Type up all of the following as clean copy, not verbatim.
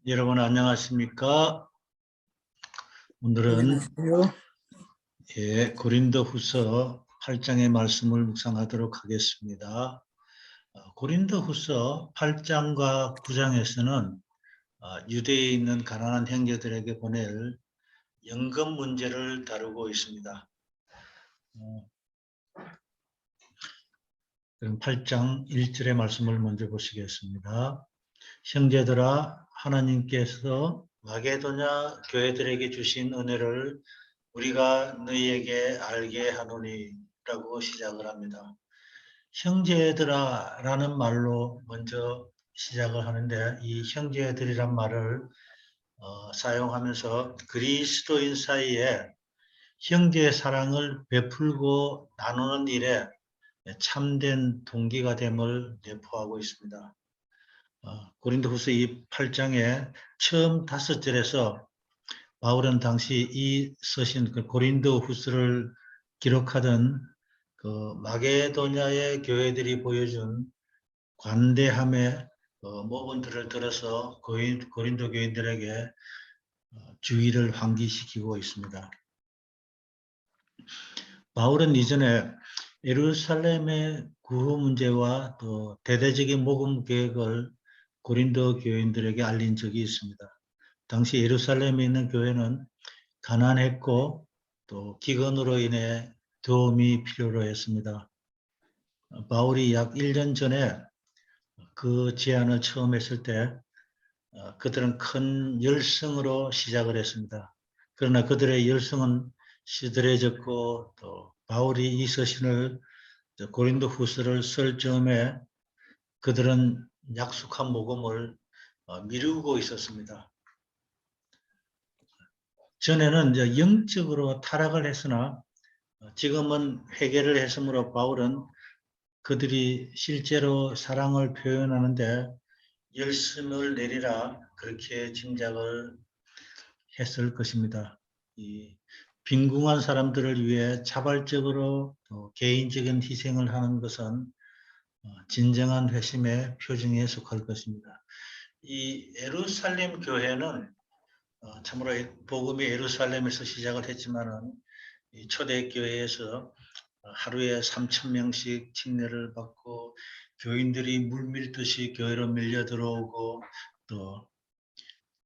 여러분 안녕하십니까? 오늘은 안녕하세요. 고린도후서 8장의 말씀을 묵상하도록 하겠습니다. 고린도후서 8장과 9장에서는 유대에 있는 가난한 형제들에게 보낼 연금 문제를 다루고 있습니다. 그럼 8장 1절의 말씀을 먼저 보시겠습니다. 형제들아, 하나님께서 마게도냐 교회들에게 주신 은혜를 우리가 너희에게 알게 하노니 라고 시작을 합니다. 형제들아 라는 말로 먼저 시작을 하는데, 이 형제들이란 말을 사용하면서 그리스도인 사이에 형제의 사랑을 베풀고 나누는 일에 참된 동기가 됨을 내포하고 있습니다. 고린도후서 이 8장의 처음 5절에서 바울은 당시 이 서신 고린도후서를 기록하던 그 마게도냐의 교회들이 보여준 관대함의 모범들을 들어서 고린도 교인들에게 주의를 환기시키고 있습니다. 바울은 이전에 예루살렘의 구호 문제와 또 대대적인 복음 계획을 고린도 교인들에게 알린 적이 있습니다. 당시 예루살렘에 있는 교회는 가난했고 또 기근으로 인해 도움이 필요로 했습니다. 바울이 약 1년 전에 그 제안을 처음 했을 때 그들은 큰 열성으로 시작을 했습니다. 그러나 그들의 열성은 시들해졌고, 또 바울이 이 서신을 고린도 후서를 쓸 즈음에 그들은 약속한 모금을 미루고 있었습니다. 전에는 이제 영적으로 타락을 했으나 지금은 회개를 했으므로 바울은 그들이 실제로 사랑을 표현하는데 열심을 내리라 그렇게 짐작을 했을 것입니다. 이 빈궁한 사람들을 위해 자발적으로 개인적인 희생을 하는 것은 진정한 회심의 표징에 속할 것입니다. 이 예루살렘 교회는 참으로 복음이 예루살렘에서 시작을 했지만은 이 초대교회에서 하루에 3,000명씩 침례를 받고 교인들이 물밀듯이 교회로 밀려 들어오고, 또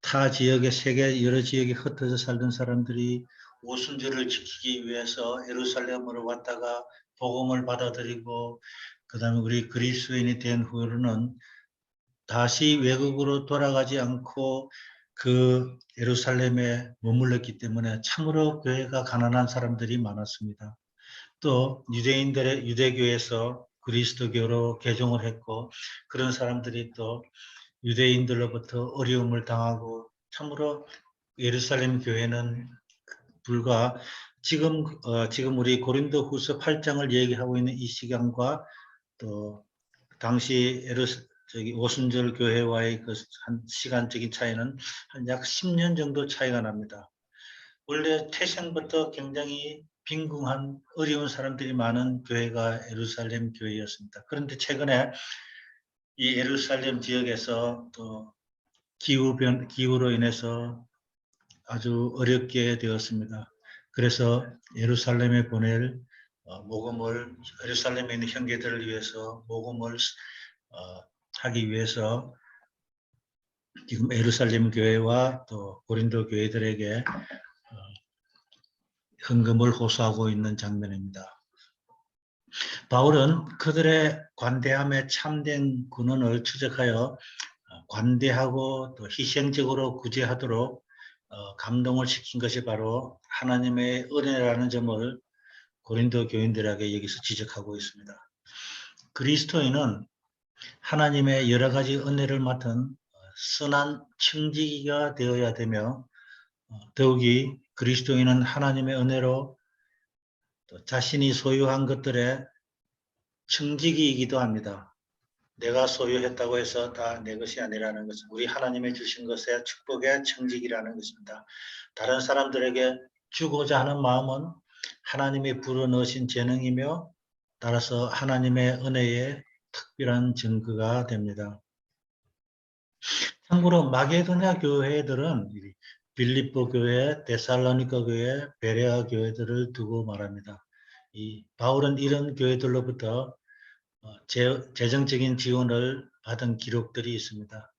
타 지역에 세계 여러 지역에 흩어져 살던 사람들이 오순절을 지키기 위해서 예루살렘으로 왔다가 복음을 받아들이고, 그 다음에 우리 그리스도인이 된 후로는 다시 외국으로 돌아가지 않고 그 예루살렘에 머물렀기 때문에 참으로 교회가 가난한 사람들이 많았습니다. 또 유대인들의 유대교에서 그리스도교로 개종을 했고, 그런 사람들이 또 유대인들로부터 어려움을 당하고, 참으로 예루살렘 교회는 불과 지금 우리 고린도후서 8장을 얘기하고 있는 이 시간과 또 당시 오순절 교회와의 그 한 시간적인 차이는 한 약 10년 정도 차이가 납니다. 원래 태생부터 굉장히 빈궁한 어려운 사람들이 많은 교회가 예루살렘 교회였습니다. 그런데 최근에 이 예루살렘 지역에서 또 기후로 인해서 아주 어렵게 되었습니다. 그래서 예루살렘에 보낼 모금을, 예루살렘에 있는 형제들을 위해서 모금을 하기 위해서 지금 예루살렘 교회와 또 고린도 교회들에게 헌금을 호소하고 있는 장면입니다. 바울은 그들의 관대함에 참된 근원을 추적하여 관대하고 또 희생적으로 구제하도록 감동을 시킨 것이 바로 하나님의 은혜라는 점을 고린도 교인들에게 여기서 지적하고 있습니다. 그리스도인은 하나님의 여러 가지 은혜를 맡은 선한 청지기가 되어야 되며, 더욱이 그리스도인은 하나님의 은혜로 또 자신이 소유한 것들의 청지기이기도 합니다. 내가 소유했다고 해서 다 내 것이 아니라는 것은 우리 하나님의 주신 것의 축복의 청지기라는 것입니다. 다른 사람들에게 주고자 하는 마음은 하나님이 불어넣으신 재능이며, 따라서 하나님의 은혜의 특별한 증거가 됩니다. 참고로 마게도냐 교회들은 빌립보 교회, 데살로니가 교회, 베레아 교회들을 두고 말합니다. 이 바울은 이런 교회들로부터 재정적인 지원을 받은 기록들이 있습니다.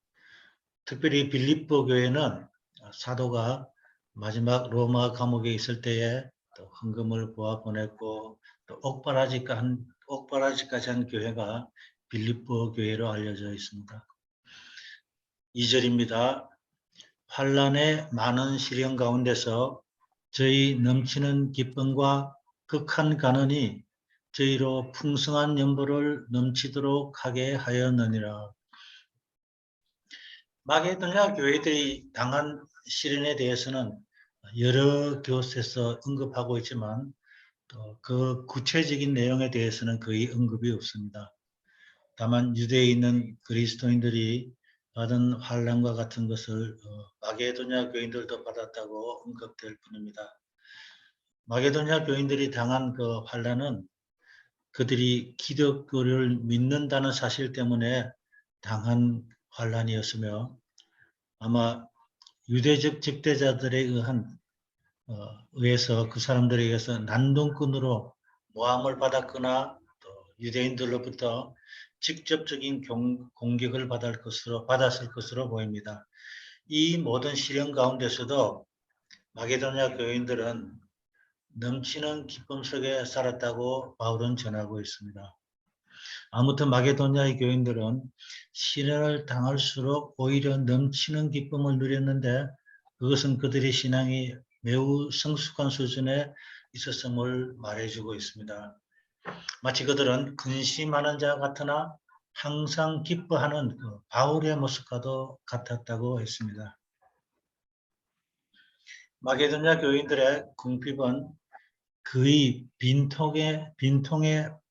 특별히 빌립보 교회는 사도가 마지막 로마 감옥에 있을 때에 또 헌금을 보아 보냈고 또 옥바라지까지 한 교회가 빌립보 교회로 알려져 있습니다. 2절입니다. 환난의 많은 시련 가운데서 저희 넘치는 기쁨과 극한 가난이 저희로 풍성한 연보를 넘치도록 하게 하였느니라. 마게도냐 교회들이 당한 시련에 대해서는 여러 교서에서 언급하고 있지만 또 그 구체적인 내용에 대해서는 거의 언급이 없습니다. 다만 유대에 있는 그리스도인들이 받은 환난과 같은 것을 마게도냐 교인들도 받았다고 언급될 뿐입니다. 마게도냐 교인들이 당한 그 환난은 그들이 기독교를 믿는다는 사실 때문에 당한 환난이었으며 아마 유대적 적대자들에 의해서 그 사람들에 의해서 난동꾼으로 모함을 받았거나 또 유대인들로부터 직접적인 공격을 받았을 것으로 보입니다. 이 모든 시련 가운데서도 마게도냐 교인들은 넘치는 기쁨 속에 살았다고 바울은 전하고 있습니다. 아무튼 마게도냐의 교인들은 시련을 당할수록 오히려 넘치는 기쁨을 누렸는데 그것은 그들의 신앙이 매우 성숙한 수준에 있었음을 말해주고 있습니다. 마치 그들은 근심하는 자 같으나 항상 기뻐하는 그 바울의 모습과도 같았다고 했습니다. 마게도냐 교인들의 궁핍은 그의 빈통에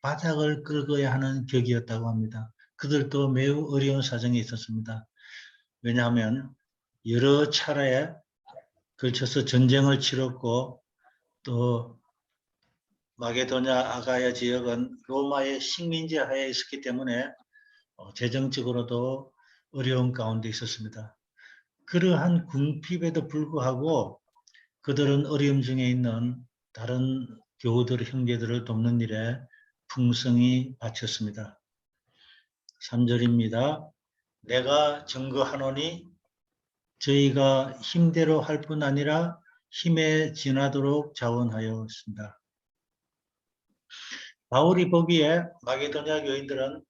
바닥을 긁어야 하는 격이었다고 합니다. 그들도 매우 어려운 사정이 있었습니다. 왜냐하면 여러 차례에 걸쳐서 전쟁을 치렀고 또 마게도냐 아가야 지역은 로마의 식민지 하에 있었기 때문에 재정적으로도 어려운 가운데 있었습니다. 그러한 궁핍에도 불구하고 그들은 어려움 중에 있는 다른 교우들, 형제들을 돕는 일에 풍성히 바쳤습니다. 3절입니다. 내가 증거하노니 저희가 힘대로 할 뿐 아니라 힘에 지나도록 자원하였습니다. 바울이 보기에 마게도냐 교인들은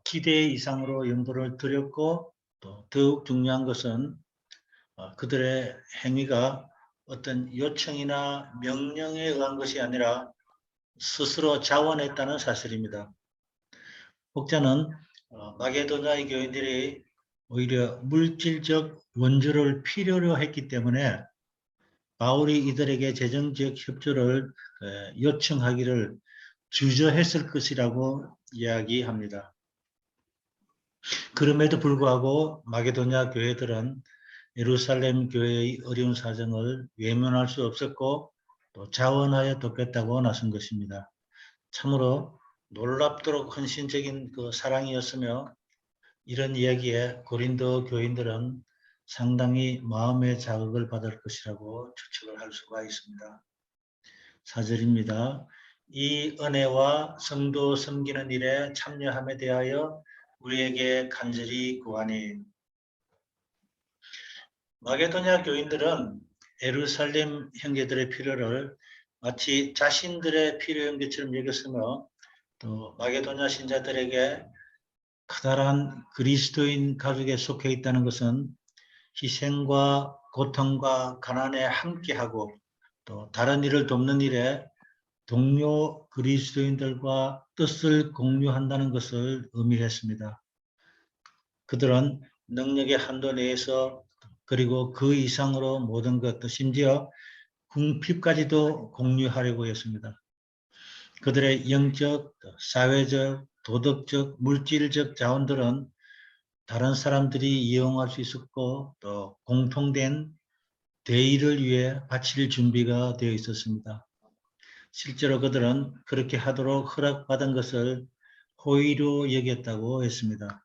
기대 이상으로 연보를 드렸고 또 더욱 중요한 것은 그들의 행위가 어떤 요청이나 명령에 의한 것이 아니라 스스로 자원했다는 사실입니다. 혹자는 마게도냐의 교인들이 오히려 물질적 원조를 필요로 했기 때문에 바울이 이들에게 재정적 협조를 요청하기를 주저했을 것이라고 이야기합니다. 그럼에도 불구하고 마게도냐 교회들은 예루살렘 교회의 어려운 사정을 외면할 수 없었고 또 자원하여 돕겠다고 나선 것입니다. 참으로 놀랍도록 헌신적인 그 사랑이었으며 이런 이야기에 고린도 교인들은 상당히 마음의 자극을 받을 것이라고 추측을 할 수가 있습니다. 4절입니다. 이 은혜와 성도 섬기는 일에 참여함에 대하여 우리에게 간절히 구하니. 마게도냐 교인들은 예루살렘 형제들의 필요를 마치 자신들의 필요인 것처럼 여겼으며 또 마게도냐 신자들에게 커다란 그리스도인 가족에 속해 있다는 것은 희생과 고통과 가난에 함께하고 또 다른 일을 돕는 일에 동료 그리스도인들과 뜻을 공유한다는 것을 의미했습니다. 그들은 능력의 한도 내에서 그리고 그 이상으로 모든 것, 또 심지어 궁핍까지도 공유하려고 했습니다. 그들의 영적, 사회적, 도덕적, 물질적 자원들은 다른 사람들이 이용할 수 있었고 또 공통된 대의를 위해 바칠 준비가 되어 있었습니다. 실제로 그들은 그렇게 하도록 허락받은 것을 호의로 여겼다고 했습니다.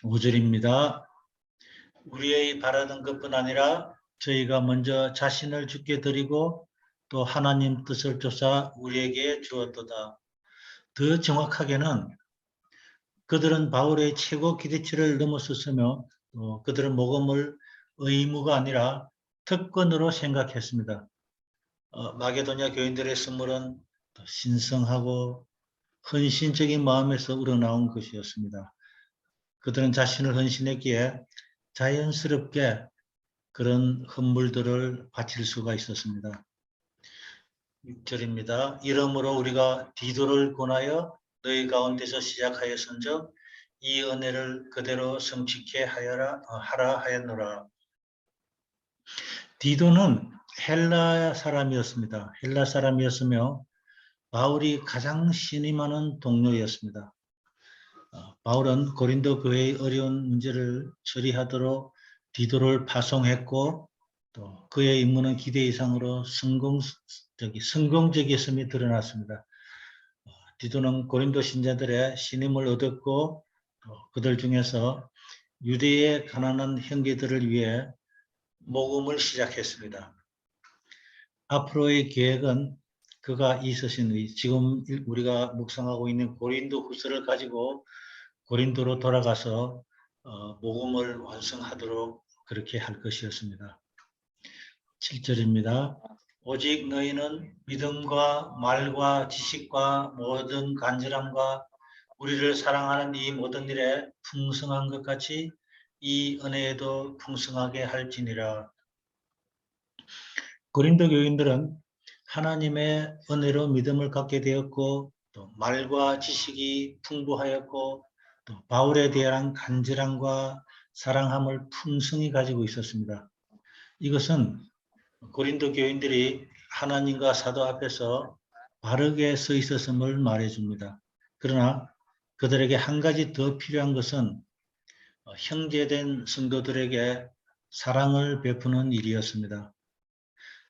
5절입니다. 우리의 바라는 것뿐 아니라 저희가 먼저 자신을 주께 드리고 또 하나님 뜻을 쫓아 우리에게 주었도다. 더 정확하게는 그들은 바울의 최고 기대치를 넘어섰으며 그들은 복음을 의무가 아니라 특권으로 생각했습니다. 마게도냐 교인들의 선물은 신성하고 헌신적인 마음에서 우러나온 것이었습니다. 그들은 자신을 헌신했기에 자연스럽게 그런 헌물들을 바칠 수가 있었습니다. 6절입니다. 이러므로 우리가 디도를 권하여 너희 가운데서 시작하였은즉 이 은혜를 그대로 성취케 하라 하였노라. 디도는 헬라 사람이었습니다. 헬라 사람이었으며 바울이 가장 신임하는 동료였습니다. 바울은 고린도 교회의 어려운 문제를 처리하도록 디도를 파송했고 또 그의 임무는 기대 이상으로 성공적이었음이 드러났습니다. 디도는 고린도 신자들의 신임을 얻었고 그들 중에서 유대의 가난한 형제들을 위해 모금을 시작했습니다. 앞으로의 계획은 그가 있으신 지금 우리가 묵상하고 있는 고린도 후서를 가지고 고린도로 돌아가서 모금을 완성하도록 그렇게 할 것이었습니다. 7절입니다. 오직 너희는 믿음과 말과 지식과 모든 간절함과 우리를 사랑하는 이 모든 일에 풍성한 것 같이 이 은혜에도 풍성하게 할지니라. 고린도 교인들은 하나님의 은혜로 믿음을 갖게 되었고 또 말과 지식이 풍부하였고 또 바울에 대한 간절함과 사랑함을 풍성히 가지고 있었습니다. 이것은 고린도 교인들이 하나님과 사도 앞에서 바르게 서 있었음을 말해줍니다. 그러나 그들에게 한 가지 더 필요한 것은 형제된 성도들에게 사랑을 베푸는 일이었습니다.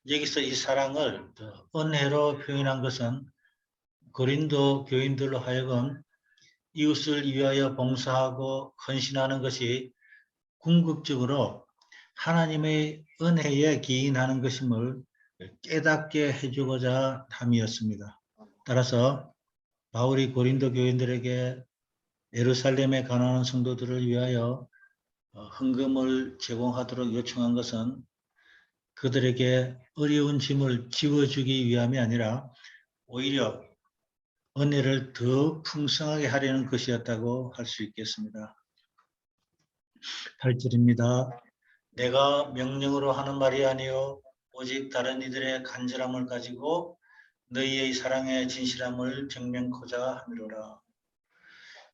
여기서 이 사랑을 은혜로 표현한 것은 고린도 교인들로 하여금 이웃을 위하여 봉사하고 헌신하는 것이 궁극적으로 하나님의 은혜에 기인하는 것임을 깨닫게 해주고자 함이었습니다. 따라서 바울이 고린도 교인들에게 예루살렘에 가난한 성도들을 위하여 헌금을 제공하도록 요청한 것은 그들에게 어려운 짐을 지워주기 위함이 아니라 오히려 은혜를 더 풍성하게 하려는 것이었다고 할 수 있겠습니다. 8절입니다. 내가 명령으로 하는 말이 아니요 오직 다른 이들의 간절함을 가지고 너희의 사랑의 진실함을 증명코자 함이로라.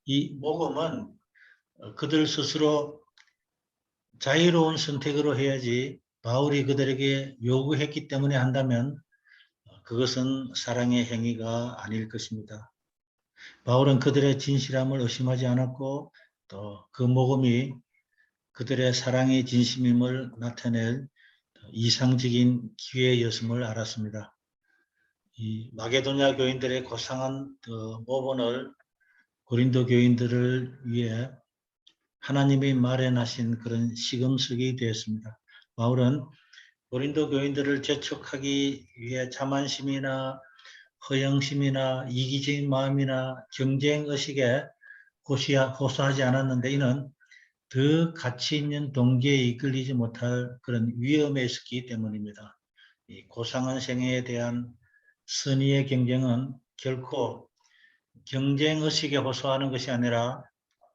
이 모금은 그들 스스로 자유로운 선택으로 해야지 바울이 그들에게 요구했기 때문에 한다면 그것은 사랑의 행위가 아닐 것입니다. 바울은 그들의 진실함을 의심하지 않았고 또 그 모금이 그들의 사랑의 진심임을 나타낼 이상적인 기회였음을 알았습니다. 이 마게도냐 교인들의 고상한 모본을 고린도 교인들을 위해 하나님이 마련하신 그런 시금석이 되었습니다. 바울은 고린도 교인들을 재촉하기 위해 자만심이나 허영심이나 이기적인 마음이나 경쟁의식에 호소하지 않았는데 이는 더 가치 있는 동기에 이끌리지 못할 그런 위험에 있었기 때문입니다. 이 고상한 생애에 대한 선의의 경쟁은 결코 경쟁의식에 호소하는 것이 아니라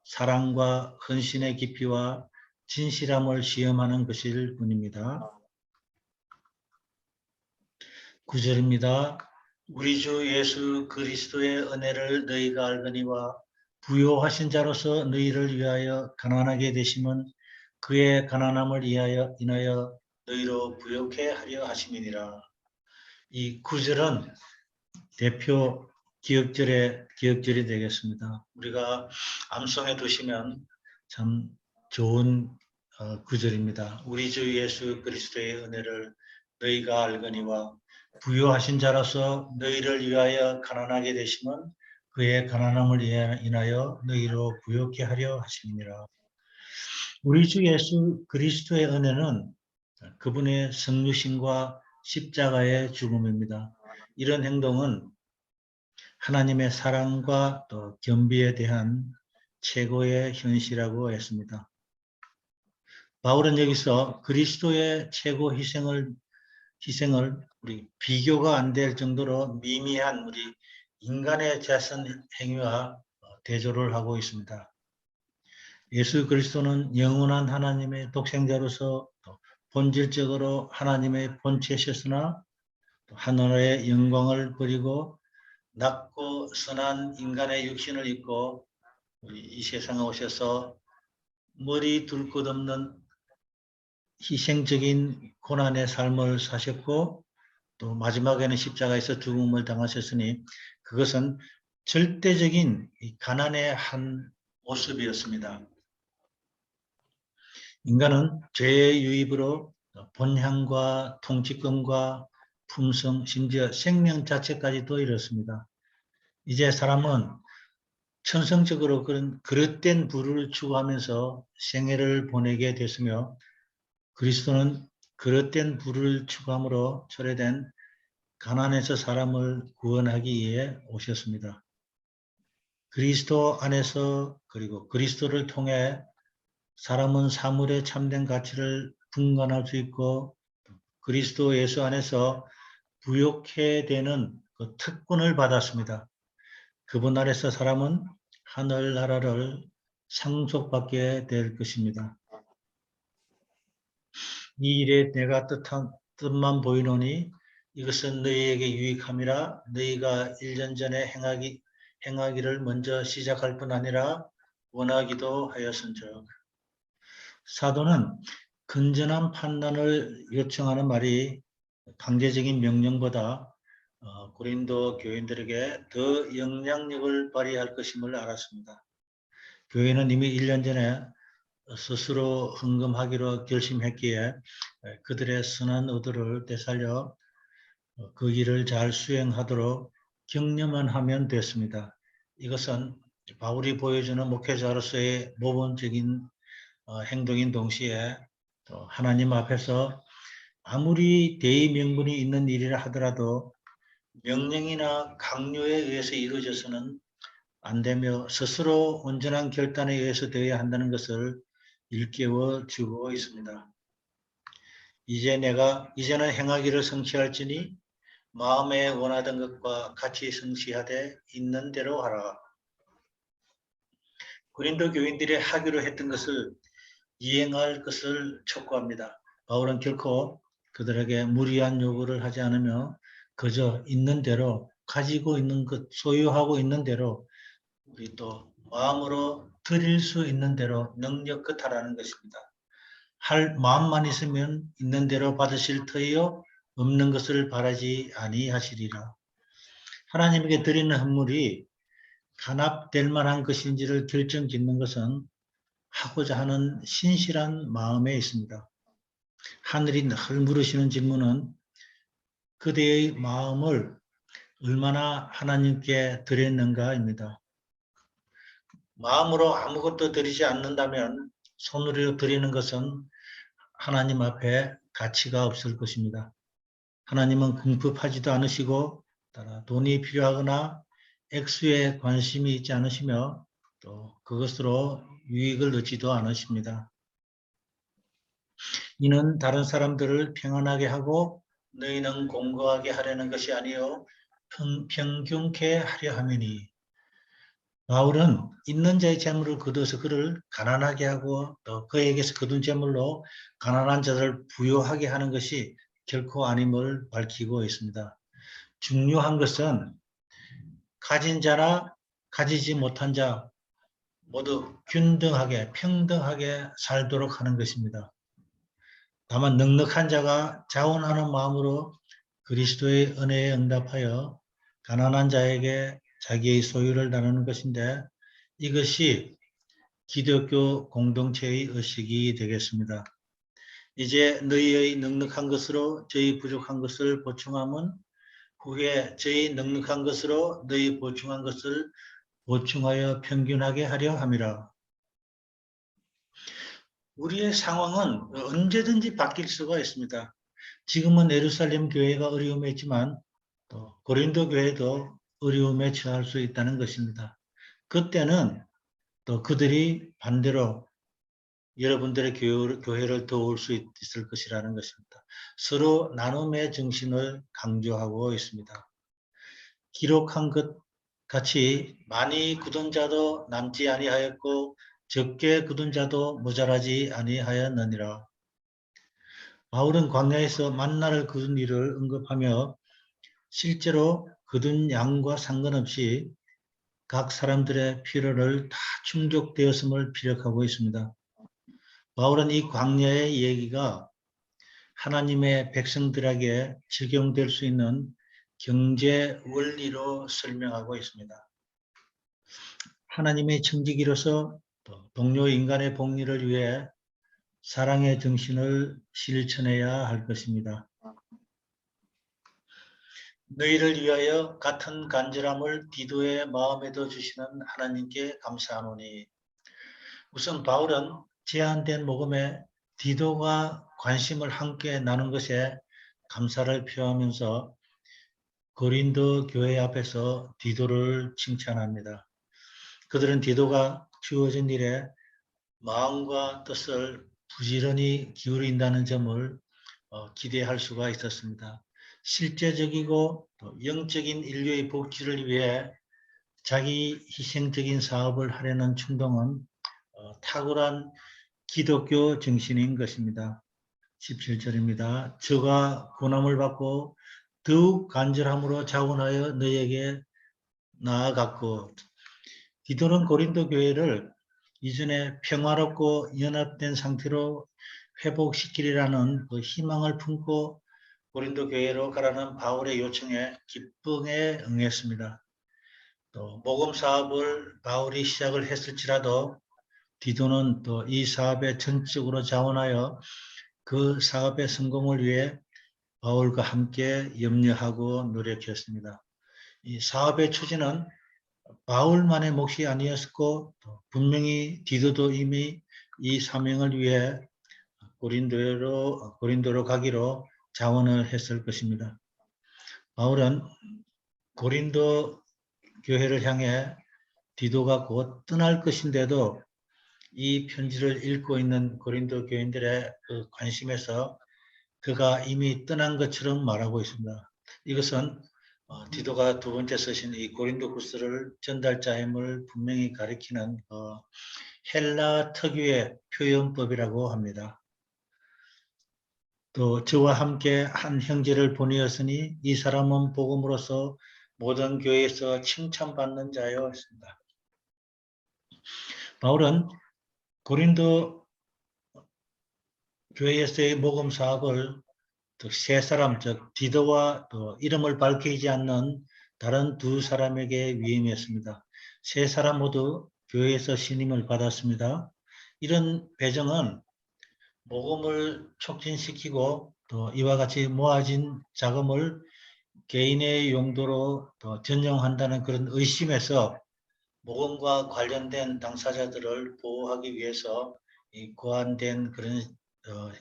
사랑과 헌신의 깊이와 진실함을 시험하는 것일 뿐입니다. 9절입니다. 우리 주 예수 그리스도의 은혜를 너희가 알거니와 부요하신 자로서 너희를 위하여 가난하게 되심은 그의 가난함을 인하여 너희로 부요케 하려 하심이니라. 이 9절은 대표 기억절이 되겠습니다. 우리가 암송해 두시면 참 좋은 구절입니다. 우리 주 예수 그리스도의 은혜를 너희가 알거니와 부요하신 자로서 너희를 위하여 가난하게 되심은 그의 가난함을 인하여 너희로 부요케 하려 하심이니라. 우리 주 예수 그리스도의 은혜는 그분의 성육신과 십자가의 죽음입니다. 이런 행동은 하나님의 사랑과 또 겸비에 대한 최고의 현실이라고 했습니다. 바울은 여기서 그리스도의 최고 희생을 우리 비교가 안 될 정도로 미미한 우리 인간의 자선 행위와 대조를 하고 있습니다. 예수 그리스도는 영원한 하나님의 독생자로서 본질적으로 하나님의 본체셨으나 하늘의 영광을 버리고 낮고 선한 인간의 육신을 입고 우리 이 세상에 오셔서 머리 둘 것 없는 희생적인 고난의 삶을 사셨고 또 마지막에는 십자가에서 죽음을 당하셨으니 그것은 절대적인 가난의 한 모습이었습니다. 인간은 죄의 유입으로 본향과 통치권과 품성, 심지어 생명 자체까지도 이렇습니다. 이제 사람은 천성적으로 그런 그릇된 부를 추구하면서 생애를 보내게 됐으며 그리스도는 그릇된 부를 추구함으로 초래된 가난에서 사람을 구원하기 위해 오셨습니다. 그리스도 안에서 그리고 그리스도를 통해 사람은 사물의 참된 가치를 분간할 수 있고 그리스도 예수 안에서 부욕해 되는 그 특권을 받았습니다. 그분 안에서 사람은 하늘나라를 상속받게 될 것입니다. 이 일에 내가 뜻만 보이노니 이것은 너희에게 유익함이라 너희가 1년 전에 행하기를 먼저 시작할 뿐 아니라 원하기도 하였은즉. 사도는 건전한 판단을 요청하는 말이 강제적인 명령보다 고린도 교인들에게 더 영향력을 발휘할 것임을 알았습니다. 교회는 이미 1년 전에 스스로 헌금하기로 결심했기에 그들의 선한 의도를 되살려 그 일을 잘 수행하도록 격려만 하면 됐습니다. 이것은 바울이 보여주는 목회자로서의 모범적인 행동인 동시에 또 하나님 앞에서 아무리 대의 명분이 있는 일이라 하더라도 명령이나 강요에 의해서 이루어져서는 안 되며 스스로 온전한 결단에 의해서 되어야 한다는 것을 일깨워 주고 있습니다. 이제는 행하기를 성취할지니 마음에 원하던 것과 같이 성취하되 있는 대로 하라. 고린도 교인들이 하기로 했던 것을 이행할 것을 촉구합니다. 바울은 결코 그들에게 무리한 요구를 하지 않으며 그저 있는 대로 가지고 있는 것, 소유하고 있는 대로 우리 또 마음으로 드릴 수 있는 대로 능력껏 하라는 것입니다. 할 마음만 있으면 있는 대로 받으실 터이요 없는 것을 바라지 아니하시리라. 하나님께 드리는 헌물이 간합될 만한 것인지를 결정짓는 것은 하고자 하는 신실한 마음에 있습니다. 하늘이 늘 물으시는 질문은 그대의 마음을 얼마나 하나님께 드렸는가입니다. 마음으로 아무것도 드리지 않는다면 손으로 드리는 것은 하나님 앞에 가치가 없을 것입니다. 하나님은 궁핍하지도 않으시고 따라 돈이 필요하거나 액수에 관심이 있지 않으시며 또 그것으로 유익을 얻지도 않으십니다. 이는 다른 사람들을 평안하게 하고 너희는 공고하게 하려는 것이 아니요 평균케 하려 함이니. 바울은 있는 자의 재물을 거둬서 그를 가난하게 하고 또 그에게서 거둔 재물로 가난한 자들을 부유하게 하는 것이 결코 아님을 밝히고 있습니다. 중요한 것은 가진 자나 가지지 못한 자 모두 균등하게 평등하게 살도록 하는 것입니다. 다만 넉넉한 자가 자원하는 마음으로 그리스도의 은혜에 응답하여 가난한 자에게 자기의 소유를 나누는 것인데 이것이 기독교 공동체의 의식이 되겠습니다. 이제 너희의 넉넉한 것으로 저희 부족한 것을 보충함은 후에 저희 넉넉한 것으로 너희 보충한 것을 보충하여 평균하게 하려 함이라. 우리의 상황은 언제든지 바뀔 수가 있습니다. 지금은 예루살렘 교회가 어려움에 있지만 또 고린도 교회도 어려움에 처할 수 있다는 것입니다. 그때는 또 그들이 반대로 여러분들의 교회를 도울 수 있을 것이라는 것입니다. 서로 나눔의 정신을 강조하고 있습니다. 기록한 것 같이 많이 굳은 자도 남지 아니하였고 적게 굳은 자도 모자라지 아니하였느니라. 바울은 광야에서 만나를 거둔 일을 언급하며 실제로 거둔 양과 상관없이 각 사람들의 필요를 다 충족되었음을 피력하고 있습니다. 바울은 이 광야의 얘기가 하나님의 백성들에게 적용될 수 있는 경제 원리로 설명하고 있습니다. 하나님의 청지기로서 동료 인간의 복리를 위해 사랑의 정신을 실천해야 할 것입니다. 너희를 위하여 같은 간절함을 디도의 마음에도 주시는 하나님께 감사하노니. 우선 바울은 제한된 복음에 디도가 관심을 함께 나눈 것에 감사를 표하면서 고린도 교회 앞에서 디도를 칭찬합니다. 그들은 디도가 주어진 일에 마음과 뜻을 부지런히 기울인다는 점을 기대할 수가 있었습니다. 실제적이고 영적인 인류의 복지를 위해 자기 희생적인 사업을 하려는 충동은 탁월한 기독교 정신인 것입니다. 17절입니다. 저가 고난을 받고 더욱 간절함으로 자원하여 너에게 나아갔고. 디도는 고린도 교회를 이전에 평화롭고 연합된 상태로 회복시키리라는 그 희망을 품고 고린도 교회로 가라는 바울의 요청에 기쁨에 응했습니다. 또 복음 사업을 바울이 시작을 했을지라도 디도는 또 이 사업에 전적으로 자원하여 그 사업의 성공을 위해 바울과 함께 염려하고 노력했습니다. 이 사업의 추진은 바울만의 몫이 아니었고 분명히 디도도 이미 이 사명을 위해 고린도로 가기로 자원을 했을 것입니다. 바울은 고린도 교회를 향해 디도가 곧 떠날 것인데도 이 편지를 읽고 있는 고린도 교인들의 그 관심에서 그가 이미 떠난 것처럼 말하고 있습니다. 이것은 디도가 두 번째 쓰신 이 고린도후서를 전달자임을 분명히 가리키는 헬라 특유의 표현법이라고 합니다. 또 저와 함께 한 형제를 보내었으니 이 사람은 복음으로서 모든 교회에서 칭찬받는 자여 했습니다. 바울은 고린도 교회에서의 복음 사업을 세 사람, 즉 디도와 또 이름을 밝히지 않는 다른 두 사람에게 위임했습니다. 세 사람 모두 교회에서 신임을 받았습니다. 이런 배정은 복음을 촉진시키고 또 이와 같이 모아진 자금을 개인의 용도로 또 전용한다는 그런 의심에서 복음과 관련된 당사자들을 보호하기 위해서 고안된 그런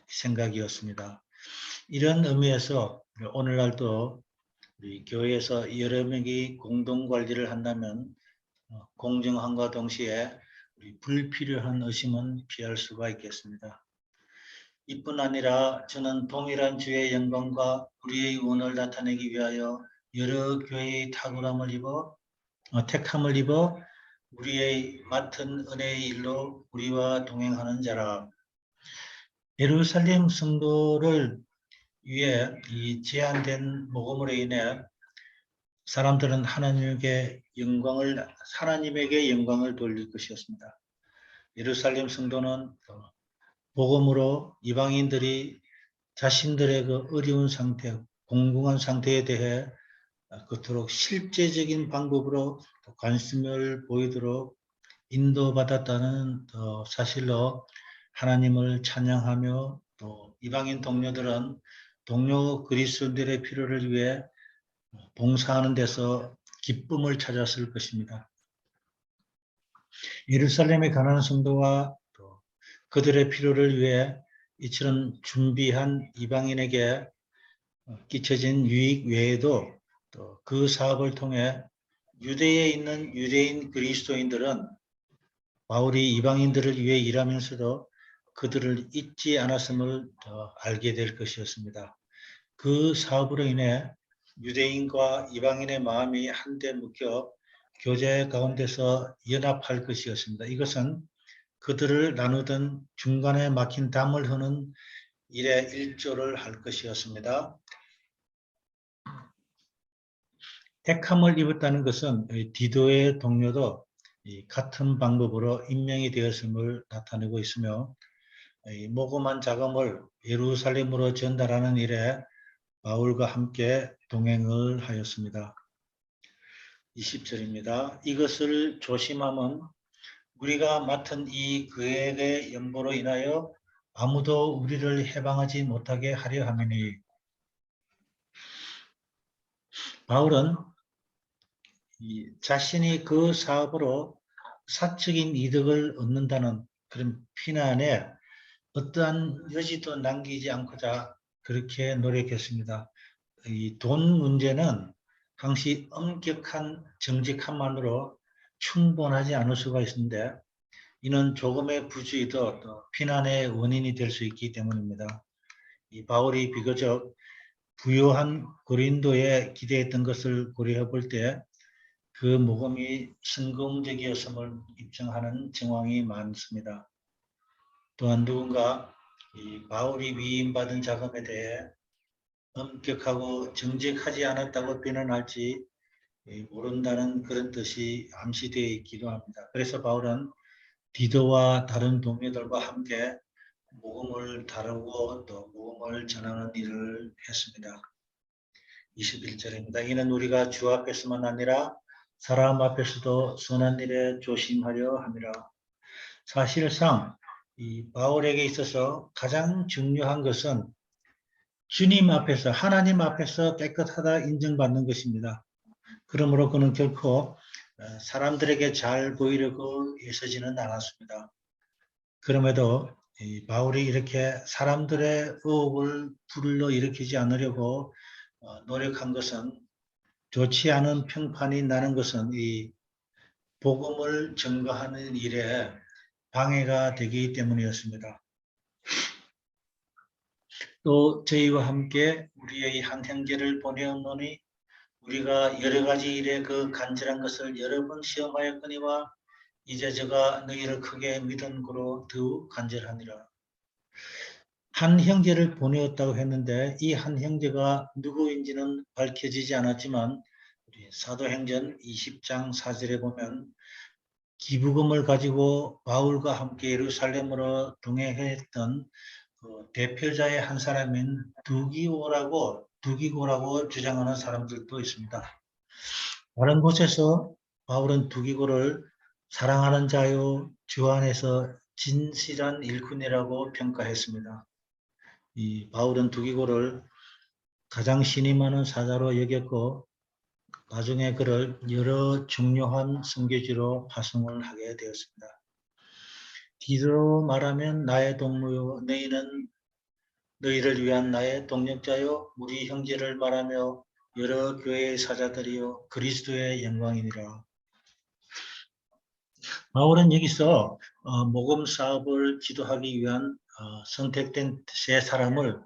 생각이었습니다. 이런 의미에서 오늘날도 우리 교회에서 여러 명이 공동 관리를 한다면 공정함과 동시에 불필요한 의심은 피할 수가 있겠습니다. 이뿐 아니라 저는 동일한 주의 영광과 우리의 의원을 나타내기 위하여 여러 교회의 택함을 입어 우리의 맡은 은혜의 일로 우리와 동행하는 자라. 예루살렘 성도를 위해 이 제한된 복음으로 인해 사람들은 하나님에게 영광을 돌릴 것이었습니다. 예루살렘 성도는 복음으로 이방인들이 자신들의 그 어려운 상태, 공공한 상태에 대해 그토록 실제적인 방법으로 관심을 보이도록 인도받았다는 사실로 하나님을 찬양하며 또 이방인 동료들은 동료 그리스도인들의 필요를 위해 봉사하는 데서 기쁨을 찾았을 것입니다. 예루살렘에 가난한 성도와 또 그들의 필요를 위해 이처럼 준비한 이방인에게 끼쳐진 유익 외에도 또 그 사업을 통해 유대에 있는 유대인 그리스도인들은 바울이 이방인들을 위해 일하면서도 그들을 잊지 않았음을 더 알게 될 것이었습니다. 그 사업으로 인해 유대인과 이방인의 마음이 한데 묶여 교제 가운데서 연합할 것이었습니다. 이것은 그들을 나누던 중간에 막힌 담을 흐는 일에 일조를 할 것이었습니다. 택함을 입었다는 것은 디도의 동료도 같은 방법으로 임명이 되었음을 나타내고 있으며 모금한 자금을 예루살렘으로 전달하는 일에 바울과 함께 동행을 하였습니다. 20절입니다. 이것을 조심함은 우리가 맡은 이 계획의 연보로 인하여 아무도 우리를 해방하지 못하게 하려 함이니. 바울은 자신이 그 사업으로 사적인 이득을 얻는다는 그런 피난에 어떠한 여지도 남기지 않고자 그렇게 노력했습니다. 이 돈 문제는 당시 엄격한 정직함만으로 충분하지 않을 수가 있는데 이는 조금의 부주의도 또 피난의 원인이 될 수 있기 때문입니다. 이 바울이 비교적 부유한 고린도에 기대했던 것을 고려해 볼 때 그 모금이 성공적이었음을 입증하는 정황이 많습니다. 또한 누군가 이 바울이 위임받은 자금에 대해 엄격하고 정직하지 않았다고 비난할지 모른다는 그런 뜻이 암시되어 있기도 합니다. 그래서 바울은 디도와 다른 동료들과 함께 복음을 다루고 또 복음을 전하는 일을 했습니다. 21절입니다. 이는 우리가 주 앞에서만 아니라 사람 앞에서도 선한 일에 조심하려 함이라. 사실상 이 바울에게 있어서 가장 중요한 것은 주님 앞에서 하나님 앞에서 깨끗하다 인정받는 것입니다. 그러므로 그는 결코 사람들에게 잘 보이려고 애쓰지는 않았습니다. 그럼에도 바울이 이렇게 사람들의 의혹을 불러일으키지 않으려고 노력한 것은 좋지 않은 평판이 나는 것은 이 복음을 증거하는 일에 방해가 되기 때문이었습니다. 또 저희와 함께 우리의 한 형제를 보내었노니 우리가 여러 가지 일에 그 간절한 것을 여러 번 시험하였거니와 이제 저가 너희를 크게 믿은 고로 더욱 간절하니라. 한 형제를 보내었다고 했는데 이 한 형제가 누구인지는 밝혀지지 않았지만 사도행전 20장 4절에 보면 기부금을 가지고 바울과 함께 예루살렘으로 동행했던 그 대표자의 한 사람인 두기고라고 주장하는 사람들도 있습니다. 다른 곳에서 바울은 두기고를 사랑하는 자요 주 안에서 진실한 일꾼이라고 평가했습니다. 이 바울은 두기고를 가장 신임하는 사자로 여겼고 나중에 그를 여러 중요한 선교지로 파송을 하게 되었습니다. 디도로 말하면 나의 동무요 너희는 너희를 위한 나의 동력자요 우리 형제를 말하며 여러 교회의 사자들이요 그리스도의 영광이니라. 바울은 여기서 모금 사업을 지도하기 위한 선택된 세 사람을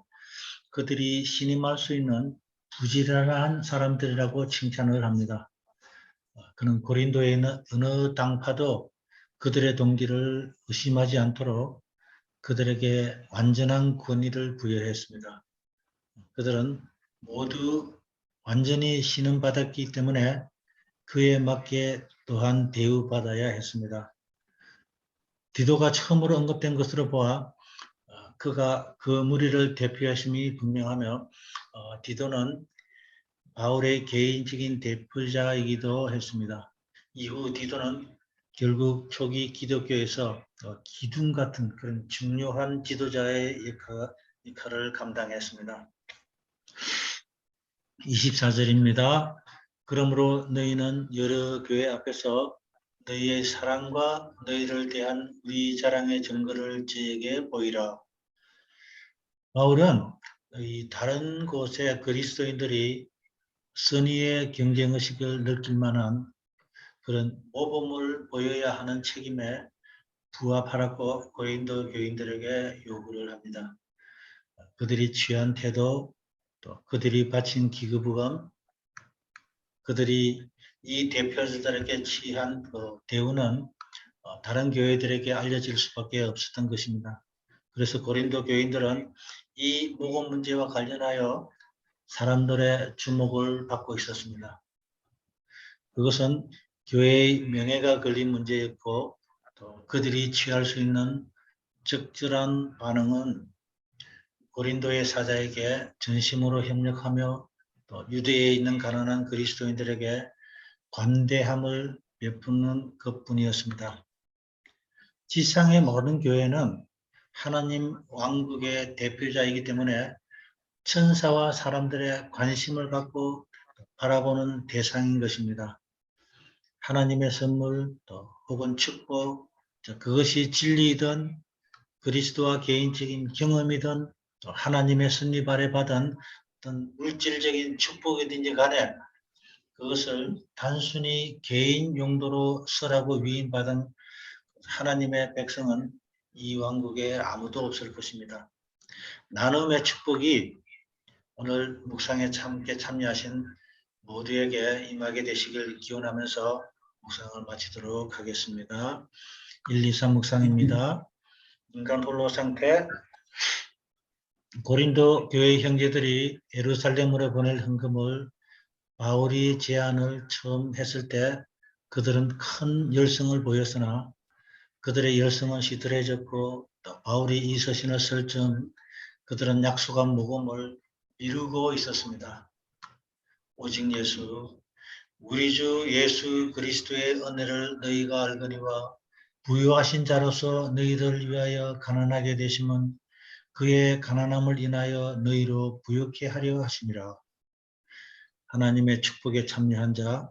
그들이 신임할 수 있는 부지런한 사람들이라고 칭찬을 합니다. 그는 고린도에 있는 어느 당파도 그들의 동기를 의심하지 않도록 그들에게 완전한 권위를 부여했습니다. 그들은 모두 완전히 신음받았기 때문에 그에 맞게 또한 대우받아야 했습니다. 디도가 처음으로 언급된 것으로 보아 그가 그 무리를 대표하심이 분명하며 디도는 바울의 개인적인 대표자이기도 했습니다. 이후 디도는 결국 초기 기독교에서 기둥 같은 그런 중요한 지도자의 역할을 감당했습니다. 24절입니다. 그러므로 너희는 여러 교회 앞에서 너희의 사랑과 너희를 대한 우리 자랑의 증거를 저에게 보이라. 바울은 이 다른 곳의 그리스도인들이 선의의 경쟁의식을 느낄 만한 그런 모범을 보여야 하는 책임에 부합하라고 고린도 교인들에게 요구를 합니다. 그들이 취한 태도, 또 그들이 바친 기부금, 그들이 이 대표자들에게 취한 그 대우는 다른 교회들에게 알려질 수밖에 없었던 것입니다. 그래서 고린도 교인들은 이 모금 문제와 관련하여 사람들의 주목을 받고 있었습니다. 그것은 교회의 명예가 걸린 문제였고 또 그들이 취할 수 있는 적절한 반응은 고린도의 사자에게 전심으로 협력하며 또 유대에 있는 가난한 그리스도인들에게 관대함을 베푸는 것뿐이었습니다. 지상의 모든 교회는 하나님 왕국의 대표자이기 때문에 천사와 사람들의 관심을 갖고 바라보는 대상인 것입니다. 하나님의 선물 또 혹은 축복, 그것이 진리이든 그리스도와 개인적인 경험이든 또 하나님의 섭리 아래 받은 어떤 물질적인 축복이든지 간에 그것을 단순히 개인 용도로 쓰라고 위임받은 하나님의 백성은 이 왕국에 아무도 없을 것입니다. 나눔의 축복이 오늘 묵상에 함께 참여하신 모두에게 임하게 되시길 기원하면서 묵상을 마치도록 하겠습니다. 1, 2, 3 묵상입니다. 인간 홀로 상태. 고린도 교회 형제들이 예루살렘으로 보낼 헌금을 바울이 제안을 처음 했을 때 그들은 큰 열성을 보였으나 그들의 열성은 시들해졌고 또 바울이 이 서신을 쓸 즈음 그들은 약속한 모금을 미루고 있었습니다. 오직 예수, 우리 주 예수 그리스도의 은혜를 너희가 알거니와 부유하신 자로서 너희를 위하여 가난하게 되심은 그의 가난함을 인하여 너희로 부유케 하려 하심이라. 하나님의 축복에 참여한 자,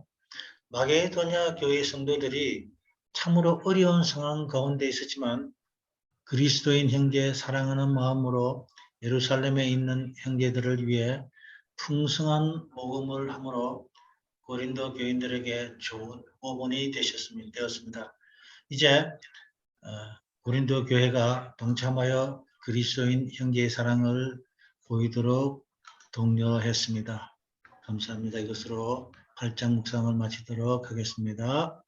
마게도냐 교회 성도들이 참으로 어려운 상황 가운데 있었지만 그리스도인 형제 사랑하는 마음으로 예루살렘에 있는 형제들을 위해 풍성한 모금을 함으로 고린도 교인들에게 좋은 모범이 되었습니다. 이제 고린도 교회가 동참하여 그리스도인 형제의 사랑을 보이도록 독려했습니다. 감사합니다. 이것으로 8장 묵상을 마치도록 하겠습니다.